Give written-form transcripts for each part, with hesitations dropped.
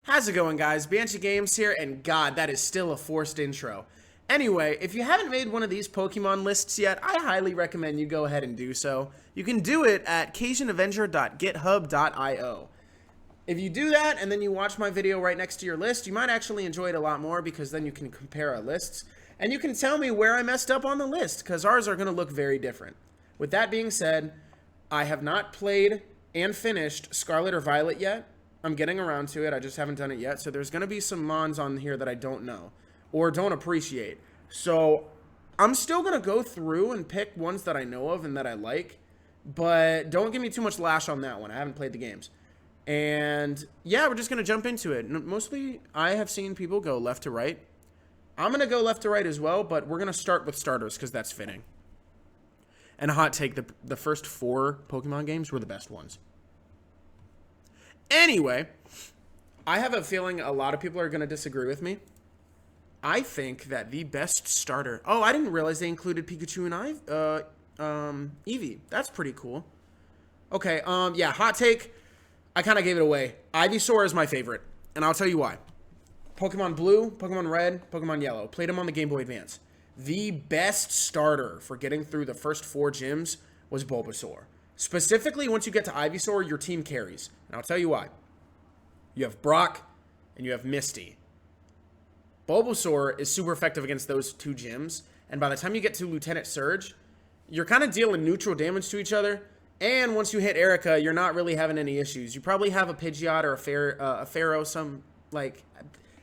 How's it going, guys? Banshee Games here, and God, that is still a forced intro. Anyway, if you haven't made one of these Pokemon lists yet, I highly recommend you go ahead and do so. You can do it at CajunAvenger.github.io. If you do that, and then you watch my video right next to your list, you might actually enjoy it a lot more, because then you can compare our lists, and you can tell me where I messed up on the list, because ours are going to look very different. With that being said, I have not played and finished Scarlet or Violet yet. I'm getting around to it. I just haven't done it yet. So there's going to be some mons on here that I don't know or don't appreciate. So I'm still going to go through and pick ones that I know of and that I like. But don't give me too much lash on that one. I haven't played the games. And yeah, we're just going to jump into it. Mostly I have seen people go left to right. I'm going to go left to right as well, but we're going to start with starters because that's fitting. And a hot take, the first 4 Pokemon games were the best ones. Anyway, I have a feeling a lot of people are going to disagree with me. I think that the best starter... Oh, I didn't realize they included Pikachu and Eevee. That's pretty cool. Okay, yeah, hot take. I kind of gave it away. Ivysaur is my favorite, and I'll tell you why. Pokemon Blue, Pokemon Red, Pokemon Yellow. Played them on the Game Boy Advance. The best starter for getting through the first 4 gyms was Bulbasaur. Specifically, once you get to Ivysaur, your team carries. And I'll tell you why. You have Brock, and you have Misty. Bulbasaur is super effective against those 2 gyms, and by the time you get to Lieutenant Surge, you're kind of dealing neutral damage to each other, and once you hit Erica, you're not really having any issues. You probably have a Pidgeot or a Pharaoh, some, like...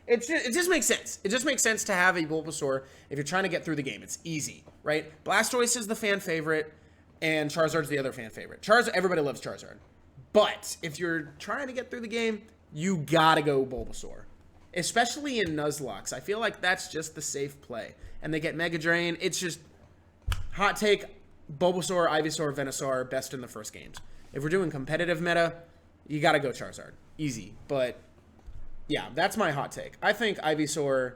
It just makes sense. It just makes sense to have a Bulbasaur if you're trying to get through the game. It's easy, right? Blastoise is the fan favorite, and Charizard's the other fan favorite. Everybody loves Charizard. But if you're trying to get through the game, you gotta go Bulbasaur. Especially in Nuzlocke. I feel like that's just the safe play. And they get Mega Drain. It's just hot take, Bulbasaur, Ivysaur, Venusaur, best in the first games. If we're doing competitive meta, you gotta go Charizard. Easy. But yeah, that's my hot take. I think Ivysaur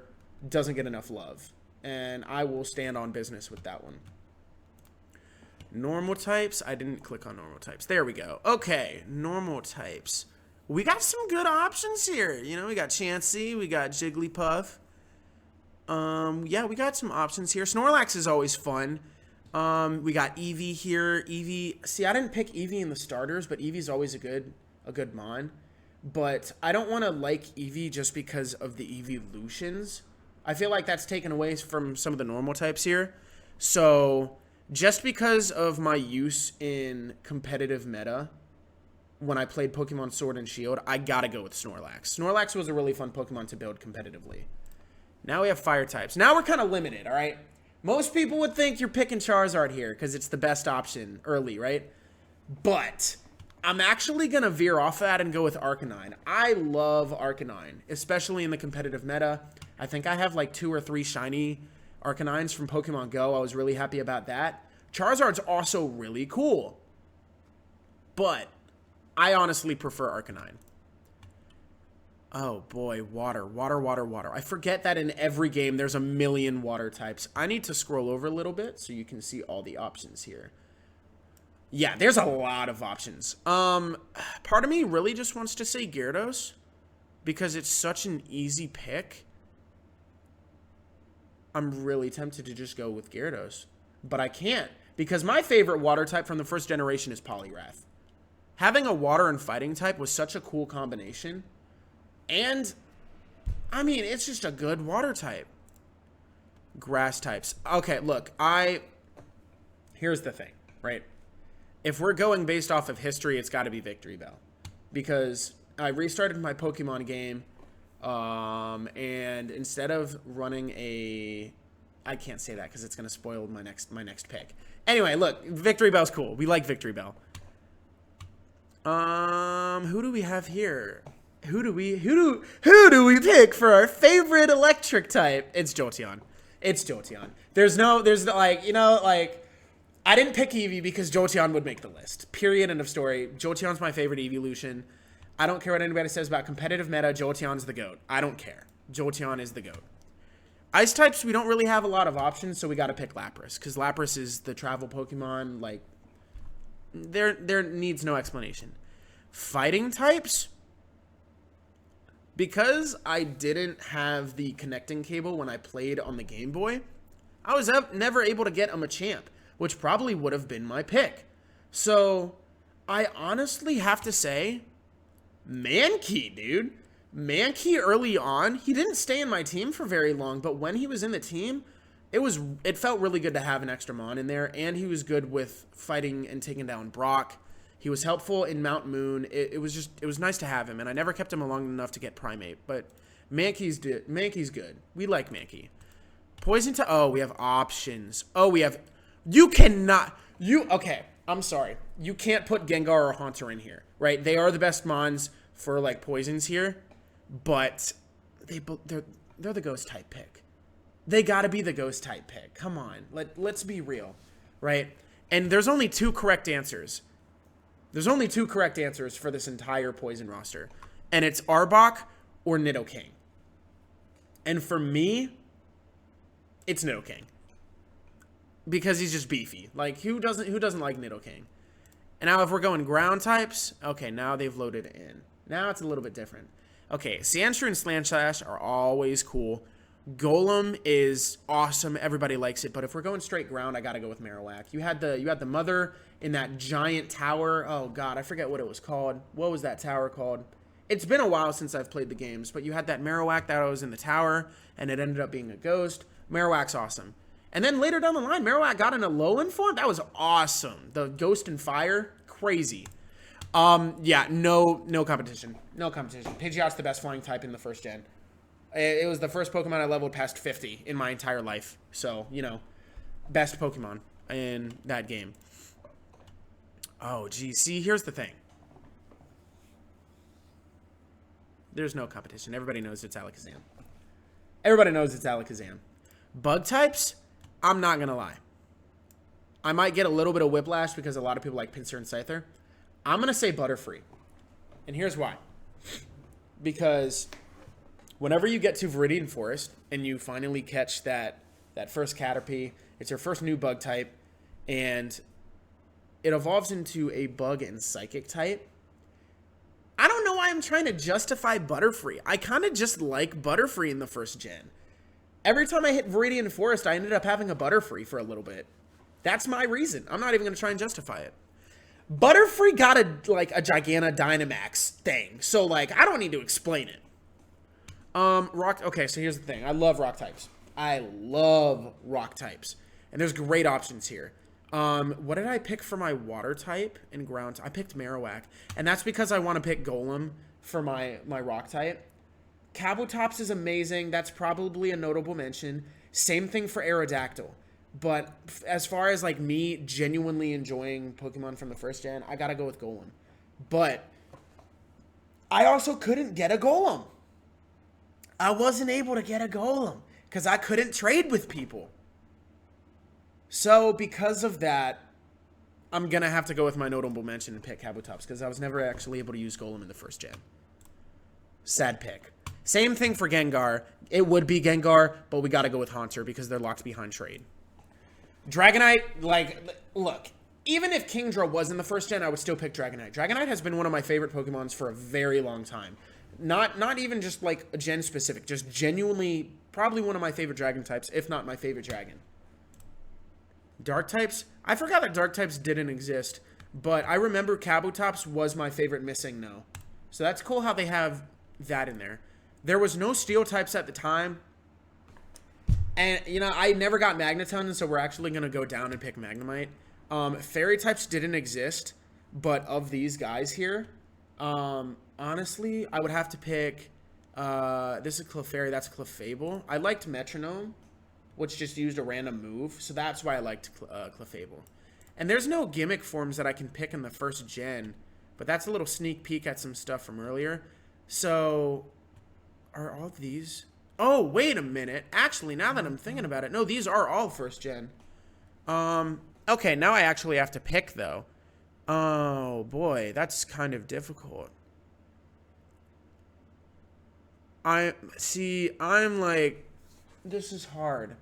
doesn't get enough love. And I will stand on business with that one. Normal types. I didn't click on normal types. There we go. Okay, normal types. We got some good options here. You know, we got Chansey, we got Jigglypuff. Yeah, we got some options here. Snorlax is always fun. We got Eevee here. Eevee. See, I didn't pick Eevee in the starters, but Eevee's always a good mon. But I don't want to like Eevee just because of the evolutions. I feel like that's taken away from some of the normal types here. So just because of my use in competitive meta, when I played Pokemon Sword and Shield, I gotta go with Snorlax. Snorlax was a really fun Pokemon to build competitively. Now we have fire types. Now we're kind of limited, all right? Most people would think you're picking Charizard here because it's the best option early, right? But I'm actually going to veer off that and go with Arcanine. I love Arcanine, especially in the competitive meta. I think I have like 2 or 3 shiny Arcanines from Pokemon Go. I was really happy about that. Charizard's also really cool. But I honestly prefer Arcanine. Oh boy, water. I forget that in every game there's a million water types. I need to scroll over a little bit so you can see all the options here. Yeah, there's a lot of options. Part of me really just wants to say Gyarados because it's such an easy pick. I'm really tempted to just go with Gyarados, but I can't because my favorite water type from the first generation is Poliwrath. Having a water and fighting type was such a cool combination. And, I mean, it's just a good water type. Grass types. Okay, look, here's the thing, right? If we're going based off of history, it's got to be Victory Bell. Because I restarted my Pokemon game, and instead of running I can't say that because it's going to spoil my next pick. Anyway, look, Victory Bell's cool. We like Victory Bell. Who do we have here? Who do we pick for our favorite electric type? It's Jolteon. There's like, you know, like, I didn't pick Eevee because Jolteon would make the list. Period, end of story. Jolteon's my favorite evolution. I don't care what anybody says about competitive meta. Jolteon's the GOAT. I don't care. Jolteon is the GOAT. Ice types, we don't really have a lot of options, so we got to pick Lapras because Lapras is the travel Pokemon. Like, there needs no explanation. Fighting types, because I didn't have the connecting cable when I played on the Game Boy, I was never able to get a Machamp, which probably would have been my pick. So I honestly have to say, Mankey, dude. Mankey early on, he didn't stay in my team for very long, but when he was in the team, it felt really good to have an extra Mon in there, and he was good with fighting and taking down Brock. He was helpful in Mount Moon. It was nice to have him, and I never kept him long enough to get Primate, but Mankey's good. We like Mankey. Poison to, oh, we have options. Oh, okay, I'm sorry. You can't put Gengar or Haunter in here, right? They are the best Mons for, like, poisons here, but they're the ghost type pick. They gotta be the ghost type pick. Come on, let's be real, right? And there's only two correct answers. There's only two correct answers for this entire poison roster, and it's Arbok or Nidoking. And for me, it's Nidoking, because he's just beefy. Like, who doesn't like Nidoking? And now if we're going ground types, okay, now they've loaded it in. Now it's a little bit different. Okay, Sandshrew and Slantrash are always cool. Golem is awesome. Everybody likes it. But if we're going straight ground, I gotta go with Marowak. You had the mother in that giant tower. Oh god, I forget what it was called. What was that tower called? It's been a while since I've played the games, but you had that Marowak that was in the tower, and it ended up being a ghost. Marowak's awesome. And then later down the line, Marowak got in a Alolan form. That was awesome. The Ghost and Fire, crazy. Yeah, no competition. No competition. Pidgeot's the best flying type in the first gen. It was the first Pokemon I leveled past 50 in my entire life. So, you know, best Pokemon in that game. Oh, geez. See, here's the thing. There's no competition. Everybody knows it's Alakazam. Everybody knows it's Alakazam. Bug types, I'm not going to lie. I might get a little bit of whiplash because a lot of people like Pinsir and Scyther. I'm going to say Butterfree. And here's why. Because whenever you get to Viridian Forest and you finally catch that first Caterpie, it's your first new bug type, and it evolves into a bug and psychic type. I don't know why I'm trying to justify Butterfree. I kind of just like Butterfree in the first gen. Every time I hit Viridian Forest, I ended up having a Butterfree for a little bit. That's my reason. I'm not even going to try and justify it. Butterfree got a Giganta Dynamax thing, so, like, I don't need to explain it. Okay, so here's the thing. I love rock types. I love rock types. And there's great options here. What did I pick for my water type and ground? I picked Marowak. And that's because I want to pick Golem for my rock type. Kabutops is amazing. That's probably a notable mention. Same thing for Aerodactyl. But as far as, like, me genuinely enjoying Pokemon from the first gen, I gotta go with Golem. But I also couldn't get a Golem. I wasn't able to get a Golem because I couldn't trade with people. So because of that, I'm going to have to go with my notable mention and pick Kabutops because I was never actually able to use Golem in the first gen. Sad pick. Same thing for Gengar. It would be Gengar, but we got to go with Haunter because they're locked behind trade. Dragonite, like, look, even if Kingdra was in the first gen, I would still pick Dragonite. Dragonite has been one of my favorite Pokemons for a very long time. Not even just, like, a gen specific, just genuinely probably one of my favorite dragon types, if not my favorite dragon. Dark types? I forgot that dark types didn't exist, but I remember Kabutops was my favorite missing no. So that's cool how they have that in there. There was no steel types at the time. And, you know, I never got Magneton, so we're actually going to go down and pick Magnemite. Fairy types didn't exist, but of these guys here, honestly, I would have to pick, this is Clefairy, that's Clefable. I liked Metronome, which just used a random move, so that's why I liked Clefable. And there's no gimmick forms that I can pick in the first gen, but that's a little sneak peek at some stuff from earlier. So, are all of these... Oh, wait a minute. Actually, now that I'm thinking about it, no, these are all first gen. Okay, now I actually have to pick, though. Oh, boy, that's kind of difficult. I'm like, this is hard.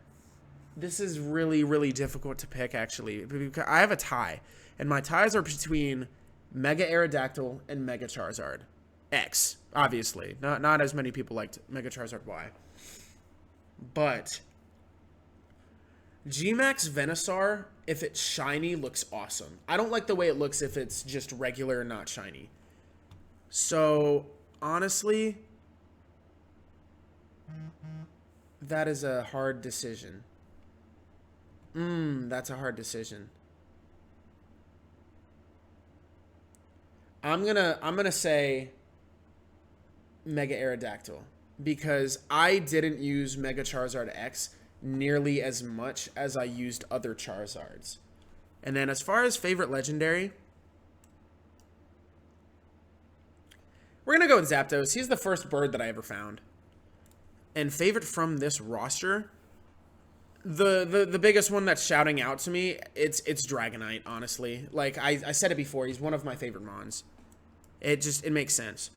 This is really, really difficult to pick, actually. Because I have a tie, and my ties are between Mega Aerodactyl and Mega Charizard. X, obviously. Not as many people liked Mega Charizard Y. But G-Max Venusaur, if it's shiny, looks awesome. I don't like the way it looks if it's just regular and not shiny. So, honestly, that is a hard decision. That's a hard decision. I'm gonna say Mega Aerodactyl because I didn't use Mega Charizard X nearly as much as I used other Charizards. And then as far as favorite legendary, we're gonna go with Zapdos. He's the first bird that I ever found. And favorite from this roster, the biggest one that's shouting out to me, it's Dragonite, honestly. Like I said it before, he's one of my favorite mons. It makes sense.